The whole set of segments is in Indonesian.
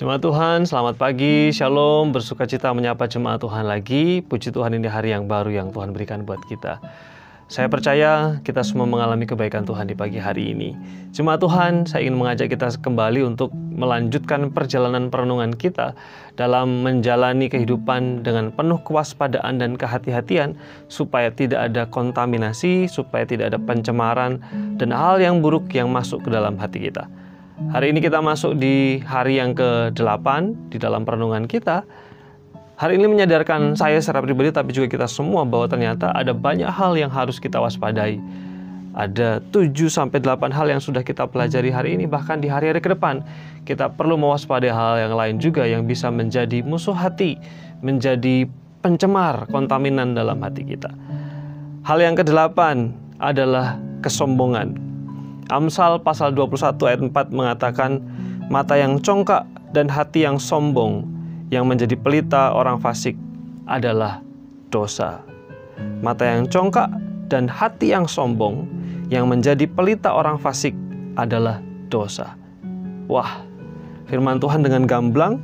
Jemaat Tuhan, selamat pagi, shalom, bersuka cita menyapa jemaat Tuhan lagi. Puji Tuhan, ini hari yang baru yang Tuhan berikan buat kita. Saya percaya kita semua mengalami kebaikan Tuhan di pagi hari ini. Jemaat Tuhan, saya ingin mengajak kita kembali untuk melanjutkan perjalanan perenungan kita dalam menjalani kehidupan dengan penuh kewaspadaan dan kehati-hatian, supaya tidak ada kontaminasi, supaya tidak ada pencemaran, dan hal yang buruk yang masuk ke dalam hati kita. Hari ini kita masuk di hari yang ke-8 di dalam perenungan kita. Hari ini menyadarkan saya secara pribadi, tapi juga kita semua, bahwa ternyata ada banyak hal yang harus kita waspadai. Ada 7-8 hal yang sudah kita pelajari hari ini. Bahkan di hari-hari ke depan, kita perlu mewaspadai hal yang lain juga yang bisa menjadi musuh hati, menjadi pencemar, kontaminan dalam hati kita. Hal yang ke-8 adalah kesombongan. Amsal pasal 21 ayat 4 mengatakan, mata yang congkak dan hati yang sombong yang menjadi pelita orang fasik adalah dosa. Mata yang congkak dan hati yang sombong yang menjadi pelita orang fasik adalah dosa. Wah, firman Tuhan dengan gamblang,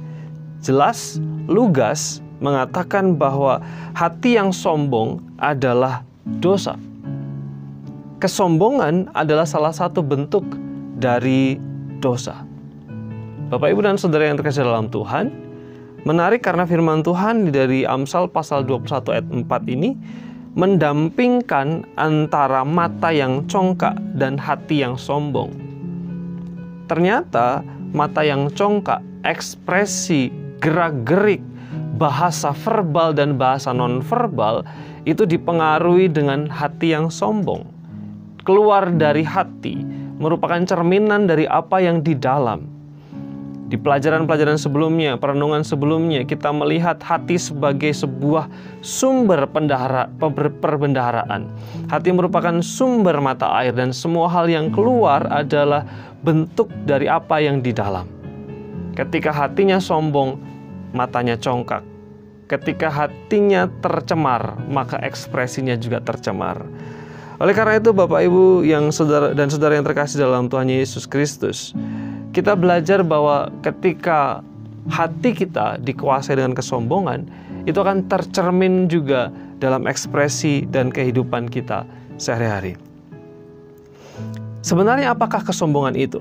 jelas, lugas mengatakan bahwa hati yang sombong adalah dosa. Kesombongan adalah salah satu bentuk dari dosa. Bapak, Ibu, dan Saudara yang terkasih dalam Tuhan, menarik karena firman Tuhan dari Amsal pasal 21 ayat 4 ini mendampingkan antara mata yang congkak dan hati yang sombong. Ternyata mata yang congkak, ekspresi, gerak-gerik, bahasa verbal dan bahasa non-verbal itu dipengaruhi dengan hati yang sombong. Keluar dari hati merupakan cerminan dari apa yang di dalam. Di pelajaran-pelajaran sebelumnya, perenungan sebelumnya, kita melihat hati sebagai sebuah sumber perbendaharaan. Hati merupakan sumber mata air, dan semua hal yang keluar adalah bentuk dari apa yang di dalam. Ketika hatinya sombong, matanya congkak. Ketika hatinya tercemar, maka ekspresinya juga tercemar. Oleh karena itu, Bapak, Ibu, yang saudara dan saudara yang terkasih dalam Tuhan Yesus Kristus, kita belajar bahwa ketika hati kita dikuasai dengan kesombongan, itu akan tercermin juga dalam ekspresi dan kehidupan kita sehari-hari. Sebenarnya apakah kesombongan itu?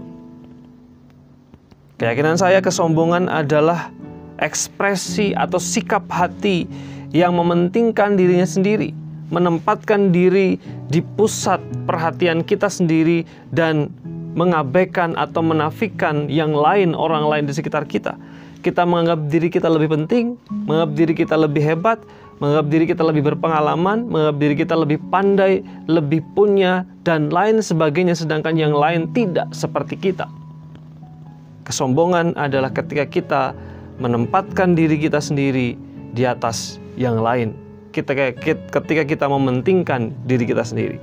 Keyakinan saya, kesombongan adalah ekspresi atau sikap hati yang mementingkan dirinya sendiri, menempatkan diri di pusat perhatian kita sendiri, dan mengabaikan atau menafikan yang lain, orang lain di sekitar kita. Kita menganggap diri kita lebih penting, menganggap diri kita lebih hebat, menganggap diri kita lebih berpengalaman, menganggap diri kita lebih pandai, lebih punya, dan lain sebagainya, sedangkan yang lain tidak seperti kita. Kesombongan adalah ketika kita menempatkan diri kita sendiri di atas yang lain, ketika kita mementingkan diri kita sendiri.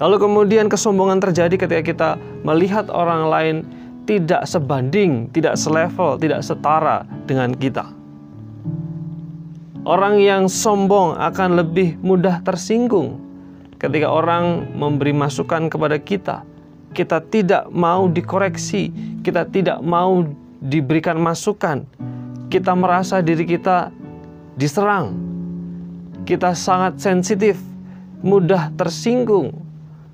Lalu kemudian kesombongan terjadi ketika kita melihat orang lain tidak sebanding, tidak selevel, tidak setara dengan kita. Orang yang sombong akan lebih mudah tersinggung ketika orang memberi masukan kepada kita. Kita tidak mau dikoreksi, kita tidak mau diberikan masukan. Kita merasa diri kita diserang. Kita sangat sensitif, mudah tersinggung.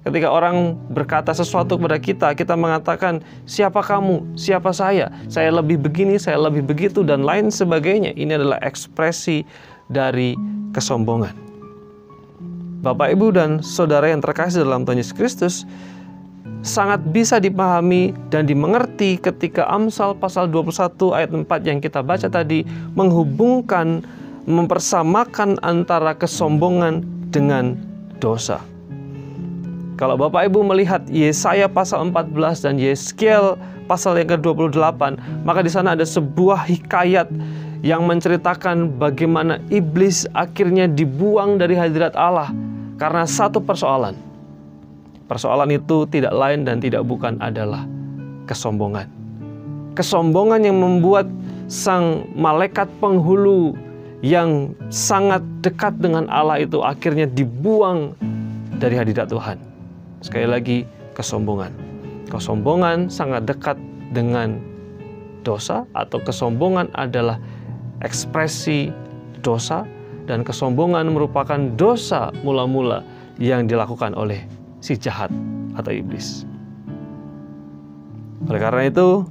Ketika orang berkata sesuatu kepada kita, kita mengatakan, siapa kamu, siapa saya lebih begini, saya lebih begitu, dan lain sebagainya. Ini adalah ekspresi dari kesombongan. Bapak, Ibu, dan Saudara yang terkasih dalam Tuhan Yesus Kristus, sangat bisa dipahami dan dimengerti ketika Amsal pasal 21 ayat 4 yang kita baca tadi menghubungkan, mempersamakan antara kesombongan dengan dosa. Kalau Bapak, Ibu, melihat Yesaya pasal 14 dan Yeskiel pasal yang ke-28, maka di sana ada sebuah hikayat yang menceritakan bagaimana iblis akhirnya dibuang dari hadirat Allah karena satu persoalan. Persoalan itu tidak lain dan tidak bukan adalah kesombongan. Kesombongan yang membuat sang malaikat penghulu yang sangat dekat dengan Allah itu akhirnya dibuang dari hadirat Tuhan. Sekali lagi, kesombongan. Kesombongan sangat dekat dengan dosa, atau kesombongan adalah ekspresi dosa, dan kesombongan merupakan dosa mula-mula yang dilakukan oleh si jahat atau iblis. Oleh karena itu,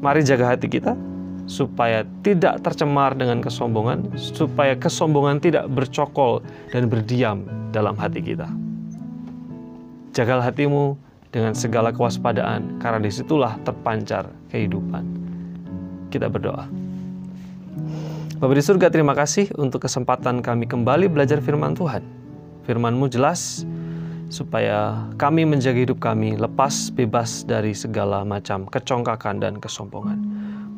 mari jaga hati kita supaya tidak tercemar dengan kesombongan, supaya kesombongan tidak bercokol dan berdiam dalam hati kita. Jagalah hatimu dengan segala kewaspadaan, karena disitulah terpancar kehidupan. Kita berdoa. Bapa di surga, terima kasih untuk kesempatan kami kembali belajar firman Tuhan. Firman-Mu jelas, supaya kami menjaga hidup kami lepas bebas dari segala macam kecongkakan dan kesombongan.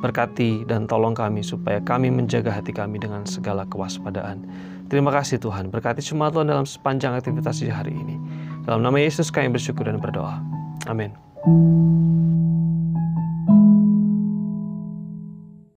Berkati dan tolong kami supaya kami menjaga hati kami dengan segala kewaspadaan. Terima kasih Tuhan, berkati semua Tuhan dalam sepanjang aktivitas di hari ini. Dalam nama Yesus kami bersyukur dan berdoa. Amin.